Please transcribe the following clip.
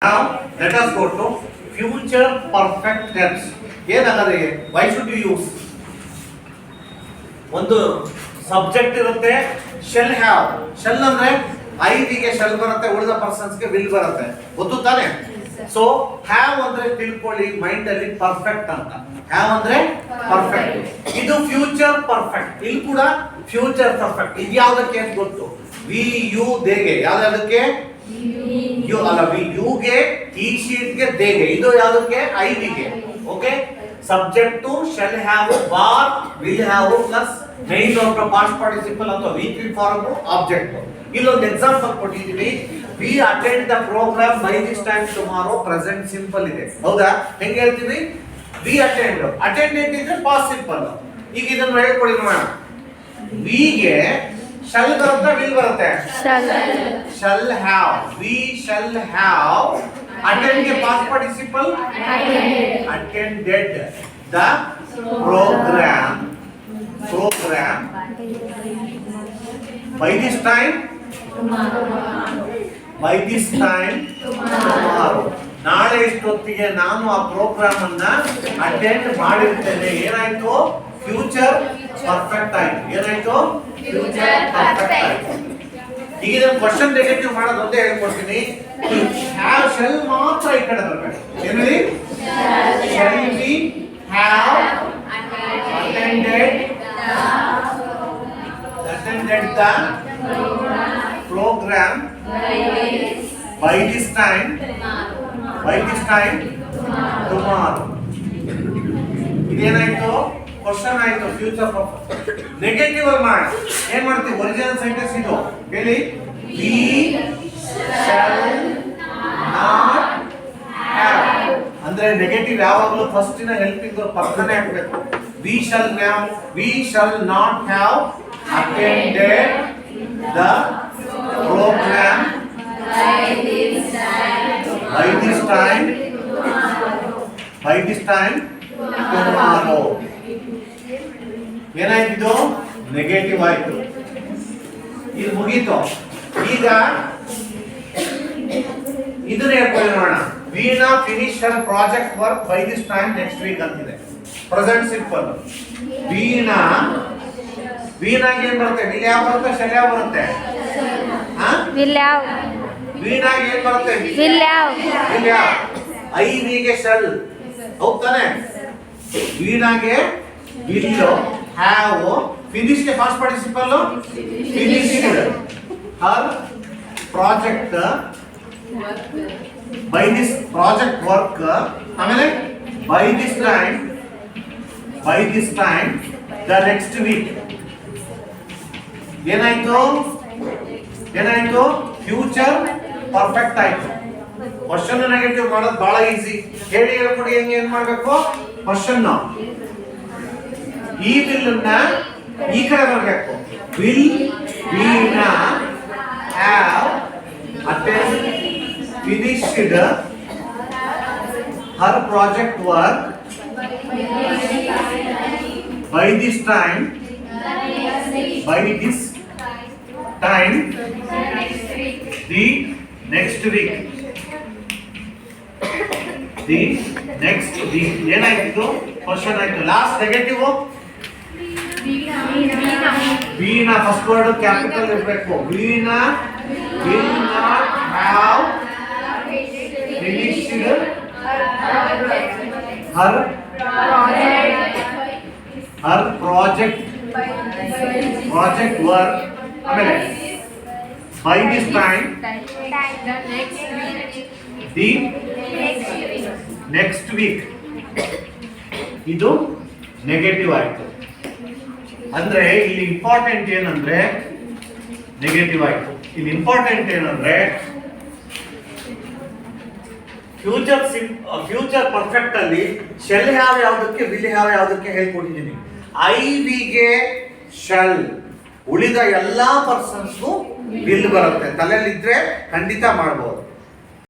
Now let us go to future perfect tense. ಏನಾದರೆ why should you use? ಒಂದು subject ಇರುತ್ತೆ, shall have. shall ಅಂದ್ರೆ I ಗೆ shall ಬರುತ್ತೆ, ಉಳಿದ ಪರ್ಸನ್ಸ್ ಗೆ will ಬರುತ್ತೆ, ಗೊತ್ತು ತಾನೆ? ಸೊ have ಅಂದ್ರೆ ತಿಳ್ಕೊಳ್ಳಿ ಮೈಂಡ್ ಅಲ್ಲಿ ಪರ್ಫೆಕ್ಟ್ ಅಂತ. have ಅಂದ್ರೆ ಪರ್ಫೆಕ್ಟ್, ಇದು ಫ್ಯೂಚರ್ ಪರ್ಫೆಕ್ಟ್. ಇಲ್ಲಿ ಕೂಡ ಫ್ಯೂಚರ್ ಪರ್ಫೆಕ್ಟ್. ಇದು ಯಾವ್ದಕ್ಕೆ ಅಂತ ಗೊತ್ತು? ವಿ ಯು ದೇಗೆ. ಯಾವ್ದಕ್ಕೆ? ಯು ಅಲ್ಲ, ವಿ ಯು ಗೆ, ಈ ಶೀಟ್ ಗೆ, ದೇಗೆ. ಇದು ಯಾವ್ದಕ್ಕೆ? ಐ ಗೆ. Okay, subject to shall have bar will have plus main of the past participle ಅಥವಾ ವೀಕ್ಲಿ ಫಾರ್ಮ್ ಆಬ್ಜೆಕ್ಟ್. ಇಲ್ಲೊಂದು ಎಕ್ಸಾಂಪಲ್ ಕೊಟ್ಟಿದ್ದೀವಿ. We attend the program by this time tomorrow. Present simple ಇದೆ, ಹೌದಾ? ಹೆಂಗೆ ಹೇಳ್ತೀವಿ? We attend. ಅಟೆಂಡೆಂಟ್ ಇದ್ರೆ past simple. ಈಗ ಇದನ್ನು ಹೇಳ್ಕೊಡಿ ನೋಡೋಣ. ವಿ ಗೆ shall ಬರುತ್ತೆ, will ಬರುತ್ತೆ? shall have. we shall have. attend ಗೆ past participle attended the program by this time tomorrow. ನಾಳೆ ಇಷ್ಟೊತ್ತಿಗೆ ನಾನು ಆ ಪ್ರೋಗ್ರಾಮ್ ಅನ್ನ ಅಟೆಂಡ್ ಮಾಡಿರ್ತೇನೆ. ಏನಾಯ್ತು? ಫ್ಯೂಚರ್ ಪರ್ಫೆಕ್ಟ್ ಆಯ್ತು. ಏನಾಯ್ತು? ಫ್ಯೂಚರ್ ಪರ್ಫೆಕ್ಟ್ ಆಯ್ತು. ಈಗ ಇದನ್ನ ಕ್ವಶನ್ ನೆಗೆಟಿವ್ ಮಾಡೋದು ಒಂದೇ ಹೇಳ್ಕೊಡ್ತೀನಿ. ಹ್ಯಾವ್ ಶೆಲ್ ಮಾತ್ರ ಈ ಕಡೆ ಬರಬೇಕು. ಏನ್ರಿ? Shall we have attended the programme by this time tomorrow. ಇದೇನಾಯ್ತು? ಕ್ವಶನ್ ಆಯ್ತು, ಫ್ಯೂಚರ್ ಪರ್ಫೆಕ್ಟ್. ನೆಗೆಟಿವ್ ಅಲ್ಲಿ ಮಾಡಿ ಏನ್ ಮಾಡ್ತೀವಿ? ಒರಿಜಿನಲ್ ಸೆಂಟೆನ್ಸ್ ಇದು ಹೇಳಿ. ವಿ ಶಾಲ್ ನಾಟ್ ಹ್ಯಾವ್ ಅಂದ್ರೆ ನೆಗೆಟಿವ್ ಯಾವಾಗಲೂ ಫಸ್ಟ್ ಇನ ಹೆಲ್ಪಿಂಗ್ ಪಕ್ಕನೇ ಹಾಕಬೇಕು. We shall not have attended the programme by this time tomorrow. ಏನಾಯ್ತು? ನೆಗೆಟಿವ್ ಆಯ್ತು. ಇದು ಮುಗೀತು. ಈಗ ಇದನ್ನ ಹೇಳ್ಕೊಳ್ಳಿ ನೋಡೋಣ. Veena finish her project work by this time next weak ಅಂತಿದೆ. Present simple. ವೀಣಾಗೆ ಏನ್ ಬರುತ್ತೆ? ವಿಲ್ ಯಾವ ಬರುತ್ತೆ? ಶಲ್ ಯಾವ ಬರುತ್ತೆ? ವೀಣಾಗೆ ಏನ್ ಬರುತ್ತೆ? ವಿಲ್ ಯಾವ. ಐ ವಿಗೆ ಶಲ್, ಹೌದ್ ತಾನೆ? ವೀಣಾಗೆ ವಿಲ್, ಹ್ಯಾವ್, ಫಿನಿಶ್ ಗೆ past participle finished, her project by this project work, ಆಮೇಲೆ by this time the next week. ಏನಾಯ್ತು? ಫ್ಯೂಚರ್ ಪರ್ಫೆಕ್ಟ್ ಆಯ್ತು. ಕ್ವಶನ್ ನೆಗೆಟಿವ್ ಮಾಡೋದು ಬಹಳ ಈಸಿ. ಹೇಳಿ ಹೇಳ್ಕೊಡಿ ಹೆಂಗೆ ಏನ್ ಮಾಡ್ಬೇಕು? ಕ್ವಶನ್ ಈ ವಿಲ್ ನ ಈ ಕಡೆ ಬರಬೇಕು. Will Veena have attend finished her project work by this time the next week. ಏನಾಯ್ತು? ಕ್ವಶನ್ ಆಯ್ತು. Last negative Veena first word capital ಇರಬೇಕು. Veena will not have finished her project work, ಆಮೇಲೆ by this time the next week. ಇದು negative ಆಯ್ತು. ಅಂದ್ರೆ ಇಲ್ಲಿ important ಏನಂದ್ರೆ negative ಆಯ್ತು. ಇಲ್ಲಿ ಇಂಪಾರ್ಟೆಂಟ್ ಏನಂದ್ರೆ ಫ್ಯೂಚರ್ ಪರ್ಫೆಕ್ಟ್ ಅಲ್ಲಿ ಶೆಲ್ ಹ್ಯಾವ್ ಯಾವುದಕ್ಕೆ, ವಿಲ್ ಹ್ಯಾವ್ ಯಾವುದಕ್ಕೆ ಹೇಳ್ಕೊಟ್ಟಿದ್ದೀನಿ. ಐ ವಿಗೆ ಶಲ್, ಉಳಿದ ಎಲ್ಲಾ ಪರ್ಸನ್ಸ್ಗೂ ವಿಲ್ ಬರುತ್ತೆ. ತಲೆಯಲ್ಲಿದ್ರೆ ಖಂಡಿತ ಮಾಡ್ಬೋದು.